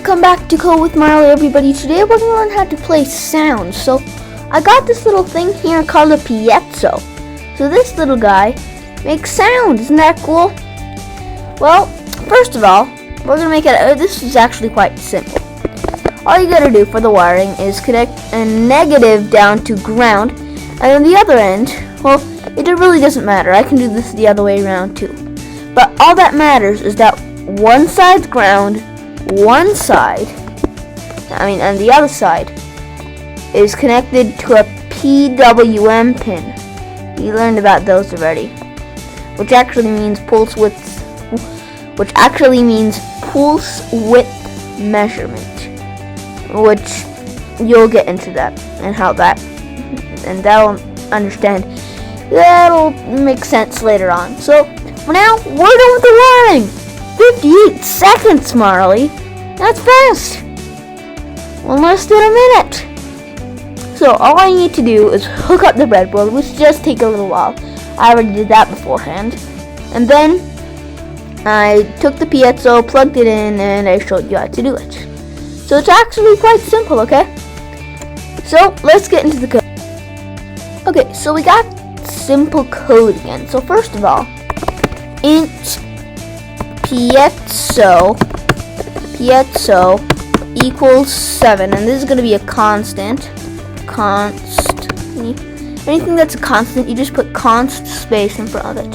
Welcome back to Code with Marley, everybody. Today we're going to learn how to play sounds. So I got this little thing here called a piezo. So this little guy makes sound. Isn't that cool? Well, first of all, we're going to make it, this is actually quite simple. All you got to do for the wiring is connect a negative down to ground, and on the other end, well, it really doesn't matter. I can do this the other way around too. But all that matters is that one side's ground, one side, and the other side is connected to a PWM pin. You learned about those already, which actually means pulse width measurement, which you'll get into that and how that, and that'll make sense later on. So for now, we're done with the wiring. 58 seconds, Marley. That's fast. Well, less than a minute. So all I need to do is hook up the breadboard, which just take a little while. I already did that beforehand. And then I took the piezo, plugged it in, and I showed you how to do it. So it's actually quite simple, okay? So let's get into the code. Okay, so we got simple code again. So first of all, int piezo equals 7, and this is going to be a constant. Anything that's a constant, you just put const space in front of it.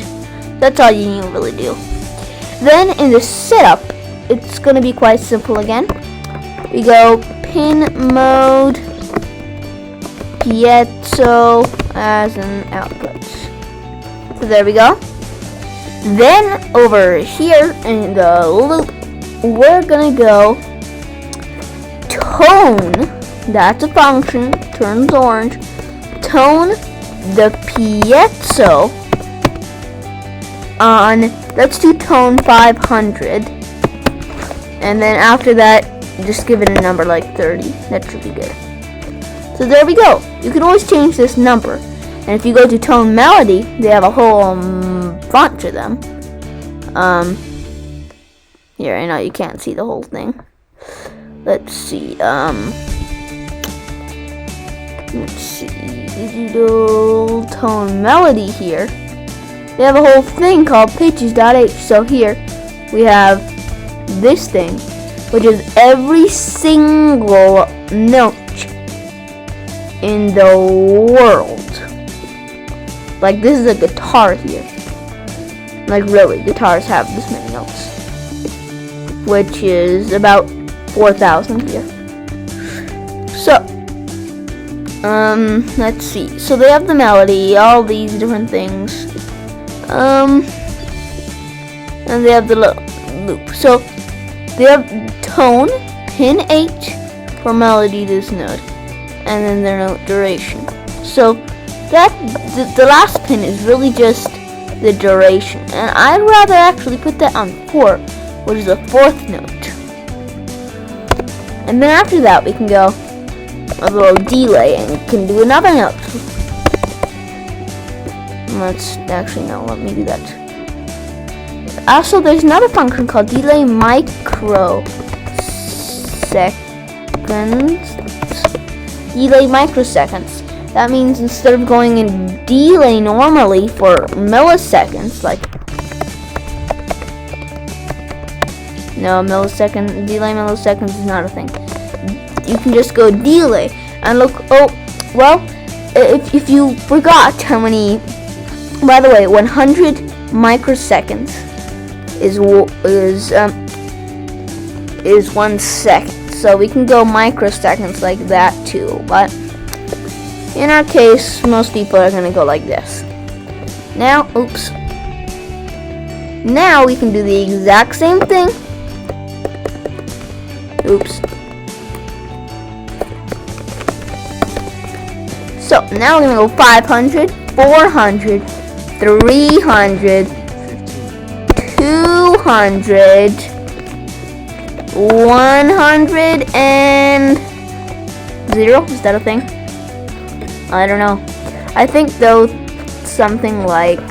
That's all you need to really do. Then in the setup, it's going to be quite simple again. We go pin mode piezo as an output. So there we go. Then over here in the loop, we're gonna go tone, that's a function, turns orange, tone the piezo on, let's do tone 500, and then after that, just give it a number like 30, that should be good. So there we go. You can always change this number, and if you go to tone melody, they have a whole bunch of them. Here, I know you can't see the whole thing. Let's see, digital tone melody here. They have a whole thing called pitches.h. So here, we have this thing, which is every single note in the world. Like, this is a guitar here. Like, really, guitars have this many notes, which is about 4,000 here. So, let's see. So they have the melody, all these different things, and they have the loop. So they have tone, pin 8 for melody, this note, and then their note duration. So that the last pin is really just the duration, and I'd rather actually put that on 4, which is the 4th note. And then after that, we can go a little delay and can do another note. Let me do that. Also, there's another function called delay microseconds. Delay microseconds. That means instead of going in delay normally for milliseconds, like delay milliseconds is not a thing. You can just go delay and look. Oh, well, if you forgot how many, by the way, 100 microseconds is 1 second. So we can go microseconds like that too, but in our case, most people are gonna go like this. Now, oops. Now we can do the exact same thing. Oops. So now we're gonna go 500, 400, 300, 200, 100, and 0. Is that a thing? I don't know. I think though something like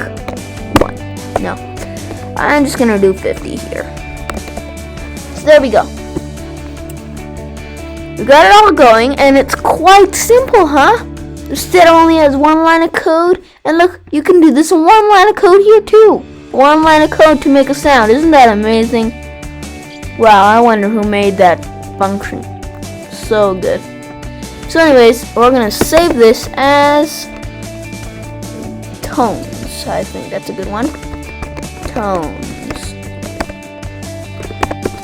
1. No. I'm just gonna do 50 here. So there we go. We got it all going, and it's quite simple, huh? Instead, only has one line of code, and look, you can do this in one line of code here too. One line of code to make a sound. Isn't that amazing? Wow, I wonder who made that function. So good. So anyways, we're gonna save this as tones. I think that's a good one. Tones.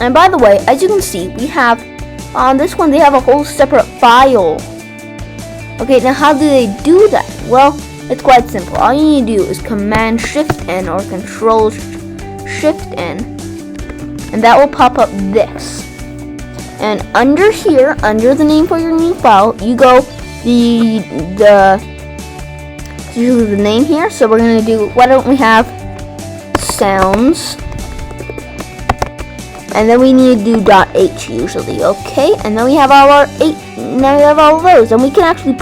And by the way, as you can see, we have on this one they have a whole separate file. Okay, now how do they do that? Well, it's quite simple. All you need to do is Command Shift N or Control Shift N, and that will pop up this. And under here, under the name for your new file, you go usually the name here. So we're gonna do, why don't we have sounds, and then we need to do .h usually, okay? And then we have all our now we have all of those, and we can actually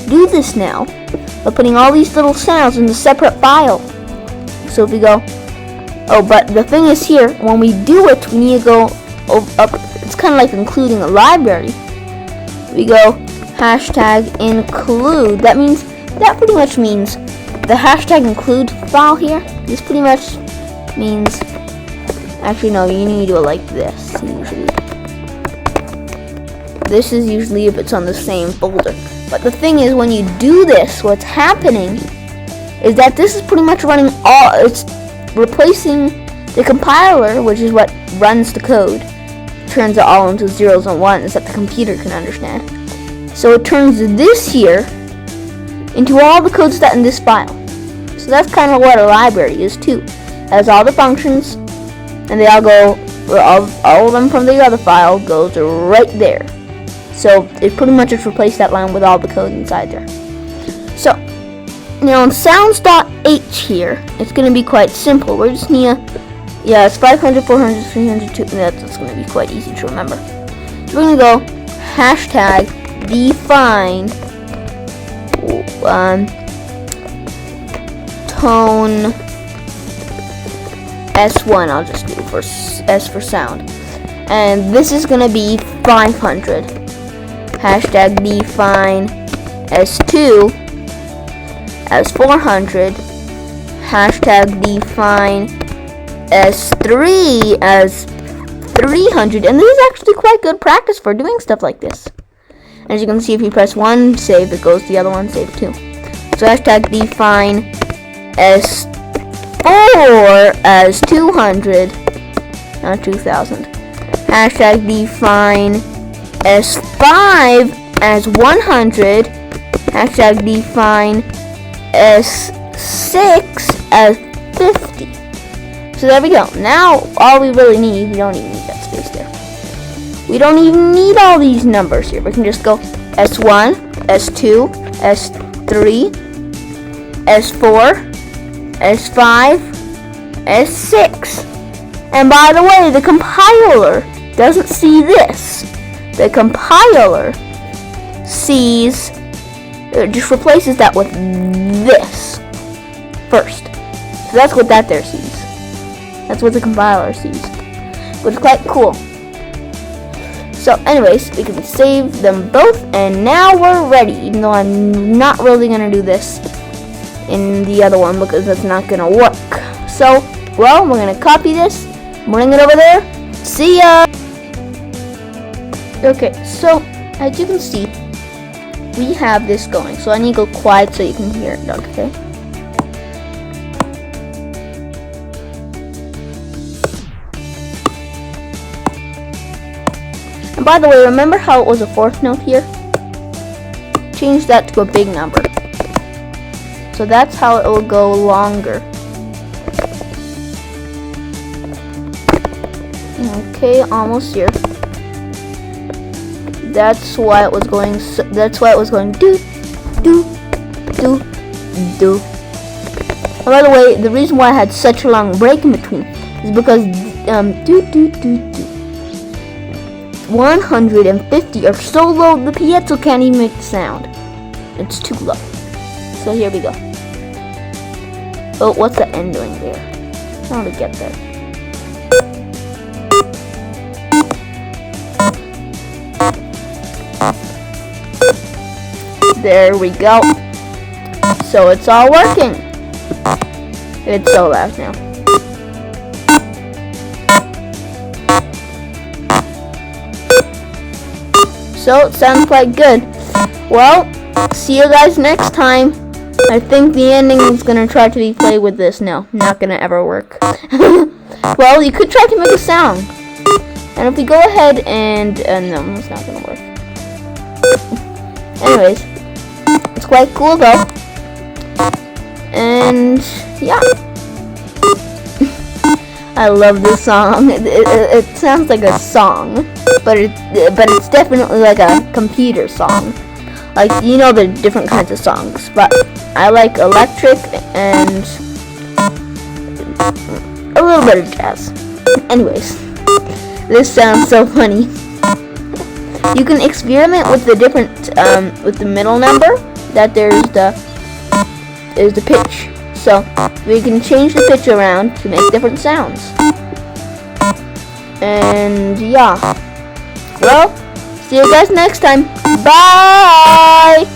do this now by putting all these little sounds in a separate file. So if we go, oh, but the thing is here, when we do it, we need to go up. It's kind of like including a library. We go #include. That pretty much means the #include file here. This pretty much means, actually no, you need to do it like this usually. This is usually if it's on the same folder. But the thing is, when you do this, what's happening is that this is pretty much running it's replacing the compiler, which is what runs the code, turns it all into zeros and ones that the computer can understand. So it turns this here into all the codes that in this file. So that's kind of what a library is too. It has all the functions, and they all go, all of them from the other file goes right there. So it pretty much just replaced that line with all the code inside there. So now in sounds.h here, it's going to be quite simple. We're just need it's 500, 400, 300, 200. That's going to be quite easy to remember. So we're going to go #define tone S1. I'll just do for S for sound, and this is going to be 500. #define S2 as 400. #define S3 as 300. And this is actually quite good practice for doing stuff like this. As you can see, if you press 1, save, it goes to the other one, save 2. So #define S4 as 200, not 2000. #define S5 as 100. #define S6 as 50. So there we go. Now all we really need, we don't even need that space there. We don't even need all these numbers here. We can just go S1, S2, S3, S4, S5, S6. And by the way, the compiler doesn't see this. The compiler sees, it just replaces that with this first. So that's what that there sees. That's what the compiler sees. Which is quite cool. So anyways, we can save them both, and now we're ready. Even though I'm not really going to do this in the other one because that's not going to work. So, well, we're going to copy this, bring it over there. See ya! Okay, so as you can see, we have this going. So I need to go quiet so you can hear it, okay? And by the way, remember how it was a fourth note here? Change that to a big number. So that's how it will go longer. Okay, almost here. That's why it was going. That's why it was going do, do, do, do. And by the way, the reason why I had such a long break in between is because do, do, do, do. 150 are so low the piezo can't even make the sound. It's too low. So here we go. Oh, what's the end doing there? How to get there? There we go. So it's all working. It's so loud now. So it sounds quite good. Well, see you guys next time. I think the ending is gonna try to be played with this. No, not gonna ever work. Well, you could try to make a sound. And if we go ahead and no, it's not gonna work. Anyways, it's quite cool though. And yeah, I love this song. It sounds like a song, but it's definitely like a computer song. Like, you know, the different kinds of songs, but I like electric and a little bit of jazz. Anyways, this sounds so funny. You can experiment with the different with the middle number. That there's the pitch. So we can change the pitch around to make different sounds. And yeah. Well, see you guys next time. Bye!